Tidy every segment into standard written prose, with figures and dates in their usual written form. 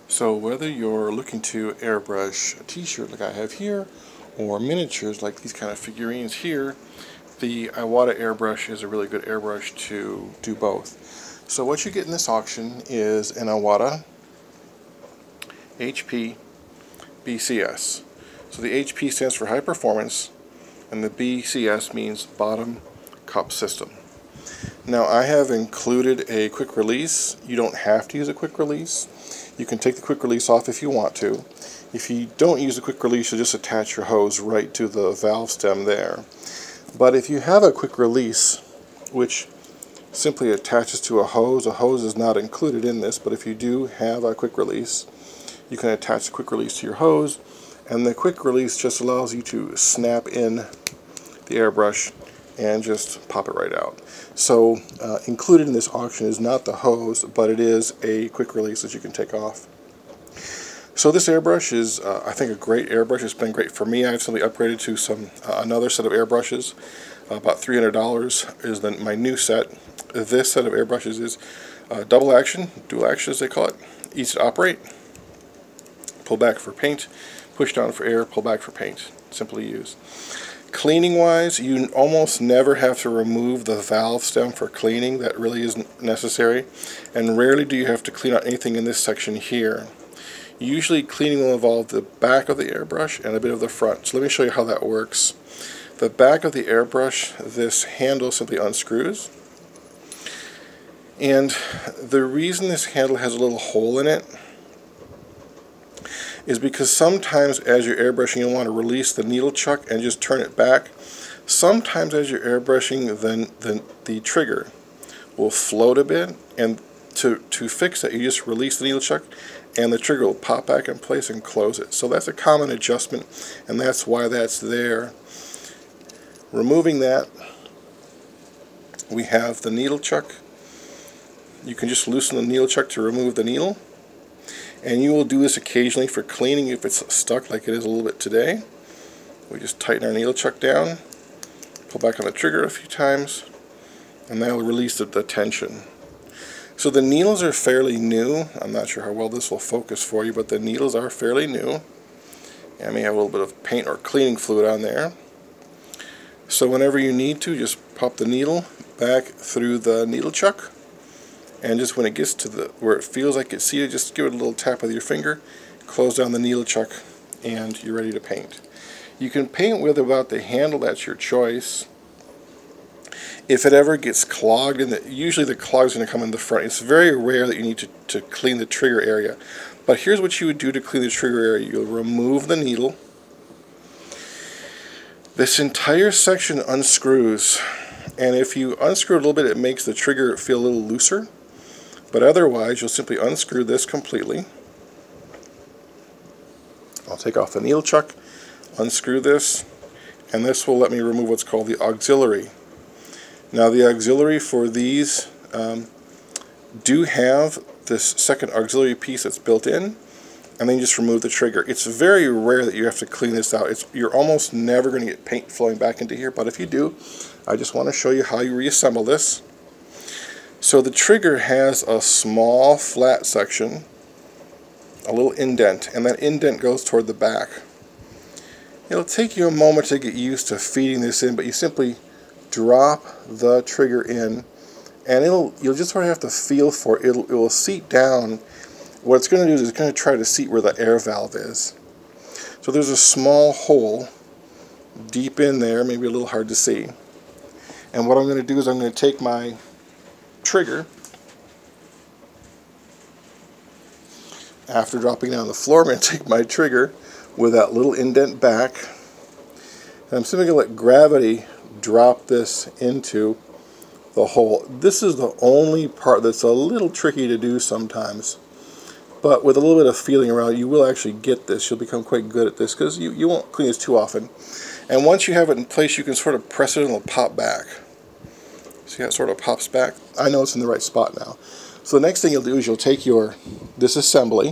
So whether you're looking to airbrush a t-shirt like I have here, or miniatures like these kind of figurines here, the Iwata airbrush is a really good airbrush to do both. So what you get in this auction is an Iwata HP BCS. So the HP stands for high performance, and the BCS means bottom cup system. Now I have included a quick release. You don't have to use a quick release. You can take the quick release off if you want to. If you don't use a quick release, you'll just attach your hose right to the valve stem there. But if you have a quick release, which simply attaches to a hose is not included in this, but if you do have a quick release, you can attach the quick release to your hose, and the quick release just allows you to snap in the airbrush and just pop it right out. So included in this auction is not the hose, but it is a quick release that you can take off. So this airbrush is, I think, a great airbrush. It's been great for me. I've simply upgraded to another set of airbrushes. About $300 is my new set. This set of airbrushes is double action, dual action as they call it. Easy to operate. Pull back for paint, push down for air, pull back for paint. Simple to use. Cleaning wise, you almost never have to remove the valve stem for cleaning. That really isn't necessary. And rarely do you have to clean out anything in this section here. Usually cleaning will involve the back of the airbrush and a bit of the front. So let me show you how that works. The back of the airbrush, this handle simply unscrews. And the reason this handle has a little hole in it is because sometimes as you're airbrushing you'll want to release the needle chuck and just turn it back. Sometimes as you're airbrushing the trigger will float a bit, and to fix that you just release the needle chuck and the trigger will pop back in place and close it. So that's a common adjustment, and that's why that's there. Removing that, we have the needle chuck. You can just loosen the needle chuck to remove the needle. And you will do this occasionally for cleaning if it's stuck like it is a little bit today. We just tighten our needle chuck down, pull back on the trigger a few times, and that will release the tension. So the needles are fairly new. I'm not sure how well this will focus for you, but the needles are fairly new. And may have a little bit of paint or cleaning fluid on there. So whenever you need to, just pop the needle back through the needle chuck. And just when it gets to where it feels like it's seated, just give it a little tap with your finger, close down the needle chuck, and you're ready to paint. You can paint with about the handle, that's your choice. If it ever gets clogged, usually the clog is going to come in the front. It's very rare that you need to clean the trigger area. But here's what you would do to clean the trigger area. You'll remove the needle. This entire section unscrews, and if you unscrew it a little bit, it makes the trigger feel a little looser. But otherwise, you'll simply unscrew this completely. I'll take off the needle chuck, unscrew this, and this will let me remove what's called the auxiliary. Now the auxiliary for these do have this second auxiliary piece that's built in, and then you just remove the trigger. It's very rare that you have to clean this out. You're almost never going to get paint flowing back into here, but if you do, I just want to show you how you reassemble this. So the trigger has a small flat section, a little indent, and that indent goes toward the back. It'll take you a moment to get used to feeding this in, but you simply drop the trigger in, and you'll just sort of have to feel for it. It will seat down. What it's going to do is it's going to try to seat where the air valve is. So there's a small hole deep in there, maybe a little hard to see. And what I'm going to do is I'm going to take my trigger, after dropping down on the floor, I'm going to take my trigger with that little indent back, and I'm simply going to let gravity drop this into the hole. This is the only part that's a little tricky to do sometimes, but with a little bit of feeling around, you will actually get this. You'll become quite good at this because you won't clean this too often. And once you have it in place, you can sort of press it and it'll pop back. See how it sort of pops back? I know it's in the right spot now. So the next thing you'll do is you'll take this assembly,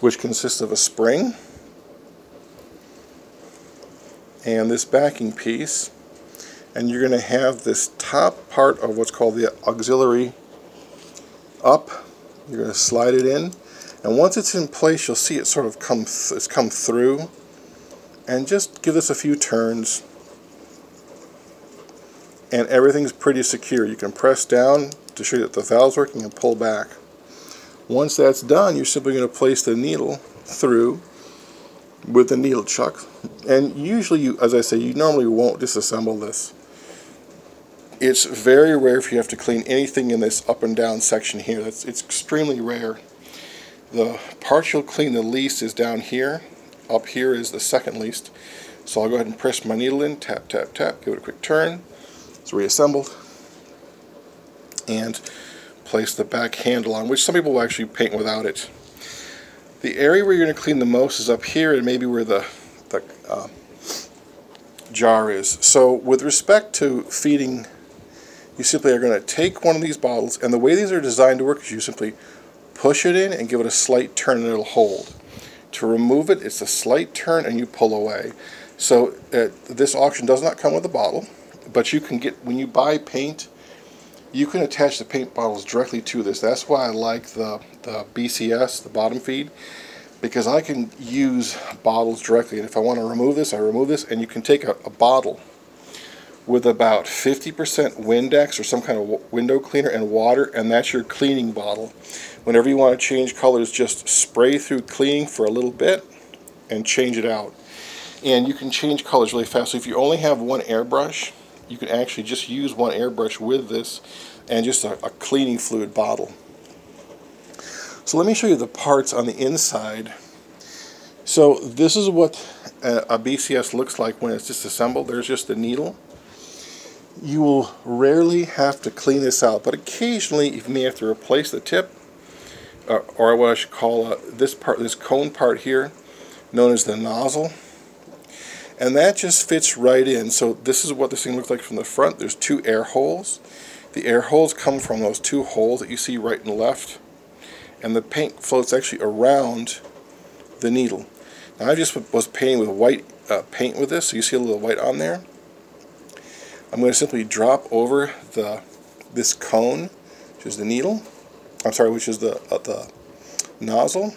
which consists of a spring and this backing piece, and you're going to have this top part of what's called the auxiliary up. You're going to slide it in, And once it's in place, you'll see it sort of come through. And just give this a few turns, and everything's pretty secure. You can press down to show you that the valve's working and pull back. Once that's done, you're simply going to place the needle through with the needle chuck. And usually, as I say, you normally won't disassemble this. It's very rare if you have to clean anything in this up and down section here. It's extremely rare. The part you'll clean the least is down here. Up here is the second least. So I'll go ahead and press my needle in, tap, tap, tap, give it a quick turn. It's reassembled. And place the back handle on, which some people will actually paint without it. The area where you're going to clean the most is up here and maybe where the jar is. So with respect to feeding, you simply are going to take one of these bottles, and the way these are designed to work is you simply push it in and give it a slight turn and it'll hold. To remove it, it's a slight turn and you pull away. So this auction does not come with a bottle, but you can get, when you buy paint, you can attach the paint bottles directly to this. That's why I like the BCS, the bottom feed, because I can use bottles directly, and if I want to remove this, I remove this, and you can take a bottle with about 50% Windex or some kind of window cleaner and water, and that's your cleaning bottle. Whenever you want to change colors, just spray through cleaning for a little bit and change it out. And you can change colors really fast. So if you only have one airbrush, you can actually just use one airbrush with this and just a cleaning fluid bottle. So let me show you the parts on the inside. So this is what a BCS looks like when it's disassembled. There's just the needle. You will rarely have to clean this out, but occasionally you may have to replace the tip, or what I should call this cone part here, known as the nozzle. And that just fits right in. So this is what this thing looks like from the front. There's two air holes. The air holes come from those two holes that you see right and left. And the paint floats actually around the needle. Now I just was painting with white paint with this, so you see a little white on there. I'm going to simply drop over this cone, which is the needle. I'm sorry, which is the nozzle.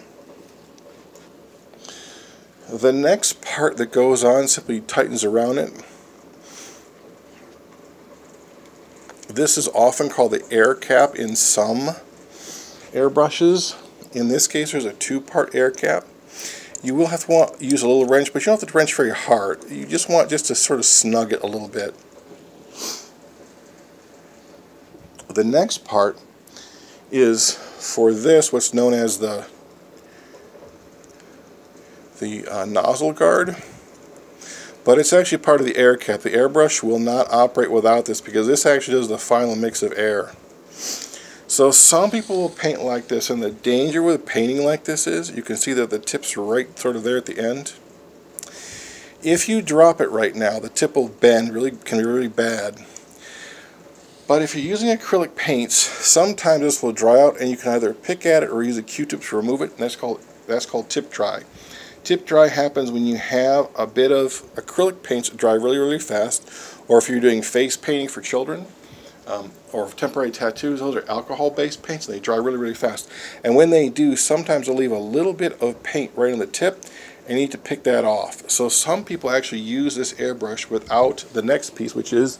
The next part that goes on simply tightens around it. This is often called the air cap in some airbrushes. In this case, there's a two-part air cap. You will have to use a little wrench, but you don't have to wrench very hard. You just want to sort of snug it a little bit. The next part is for this, what's known as the nozzle guard, but it's actually part of the air cap. The airbrush will not operate without this because this actually does the final mix of air. So some people will paint like this, and the danger with painting like this is you can see that the tip's right sort of there at the end. If you drop it right now, the tip will bend, can be really bad. But if you're using acrylic paints, sometimes this will dry out and you can either pick at it or use a Q-tip to remove it, and that's called tip dry. Tip dry happens when you have a bit of acrylic paints that dry really, really fast, or if you're doing face painting for children, or temporary tattoos. Those are alcohol-based paints, and they dry really, really fast. And when they do, sometimes they'll leave a little bit of paint right on the tip, and you need to pick that off. So some people actually use this airbrush without the next piece, which is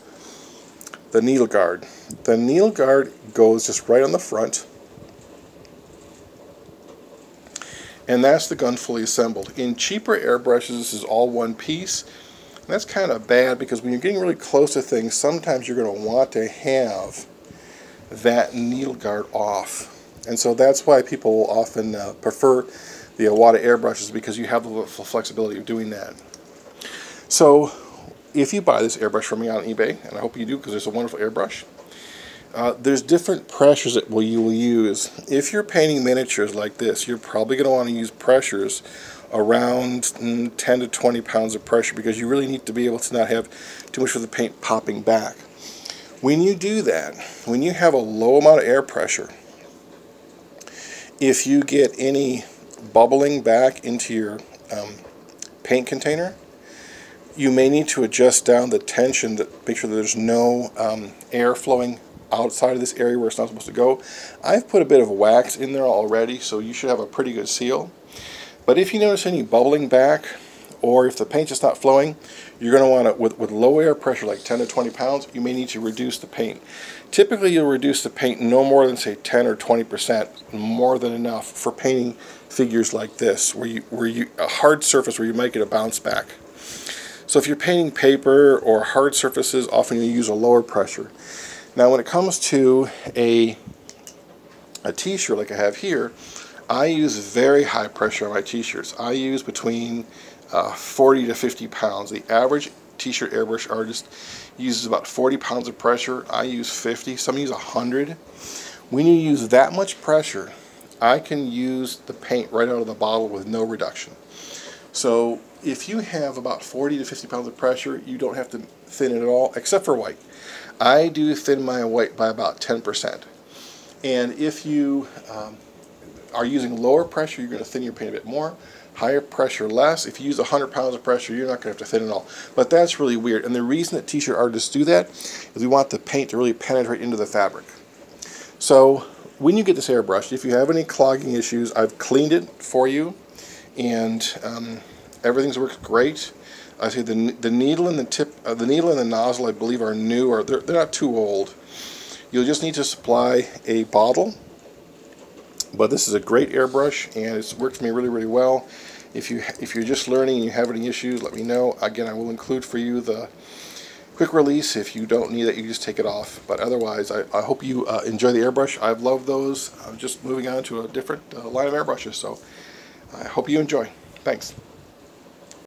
the needle guard. The needle guard goes just right on the front, and that's the gun fully assembled. In cheaper airbrushes, this is all one piece. And that's kind of bad because when you're getting really close to things, sometimes you're going to want to have that needle guard off. And so that's why people will often prefer the Iwata airbrushes, because you have the flexibility of doing that. So if you buy this airbrush from me on eBay, and I hope you do because it's a wonderful airbrush, there's different pressures that you will use. If you're painting miniatures like this, you're probably going to want to use pressures around 10 to 20 pounds of pressure, because you really need to be able to not have too much of the paint popping back. When you do that, when you have a low amount of air pressure, if you get any bubbling back into your paint container, you may need to adjust down the tension to make sure that there's no air flowing outside of this area where it's not supposed to go. I've put a bit of wax in there already, so you should have a pretty good seal. But if you notice any bubbling back, or if the paint's just not flowing, you're going to want to, with low air pressure, like 10 to 20 pounds, you may need to reduce the paint. Typically, you'll reduce the paint no more than, say, 10 or 20%, more than enough for painting figures like this, where you a hard surface where you might get a bounce back. So if you're painting paper or hard surfaces, often you use a lower pressure. Now, when it comes to a t-shirt like I have here, I use very high pressure on my t-shirts. I use between 40 to 50 pounds. The average t-shirt airbrush artist uses about 40 pounds of pressure. I use 50. Some use 100. When you use that much pressure, I can use the paint right out of the bottle with no reduction. So if you have about 40 to 50 pounds of pressure, you don't have to thin it at all, except for white. I do thin my white by about 10%. And if you are using lower pressure, you're going to thin your paint a bit more. Higher pressure, less. If you use 100 pounds of pressure, you're not going to have to thin it all. But that's really weird. And the reason that t-shirt artists do that is we want the paint to really penetrate into the fabric. So when you get this airbrush, if you have any clogging issues, I've cleaned it for you, and everything's worked great. I say the needle and the tip, the needle and the nozzle, I believe, are new, or they're not too old. You'll just need to supply a bottle. But this is a great airbrush, and it's worked for me really, really well. If you're just learning and you have any issues, let me know. Again, I will include for you the quick release. If you don't need it, you just take it off. But otherwise, I hope you enjoy the airbrush. I've loved those. I'm just moving on to a different line of airbrushes, so I hope you enjoy. Thanks.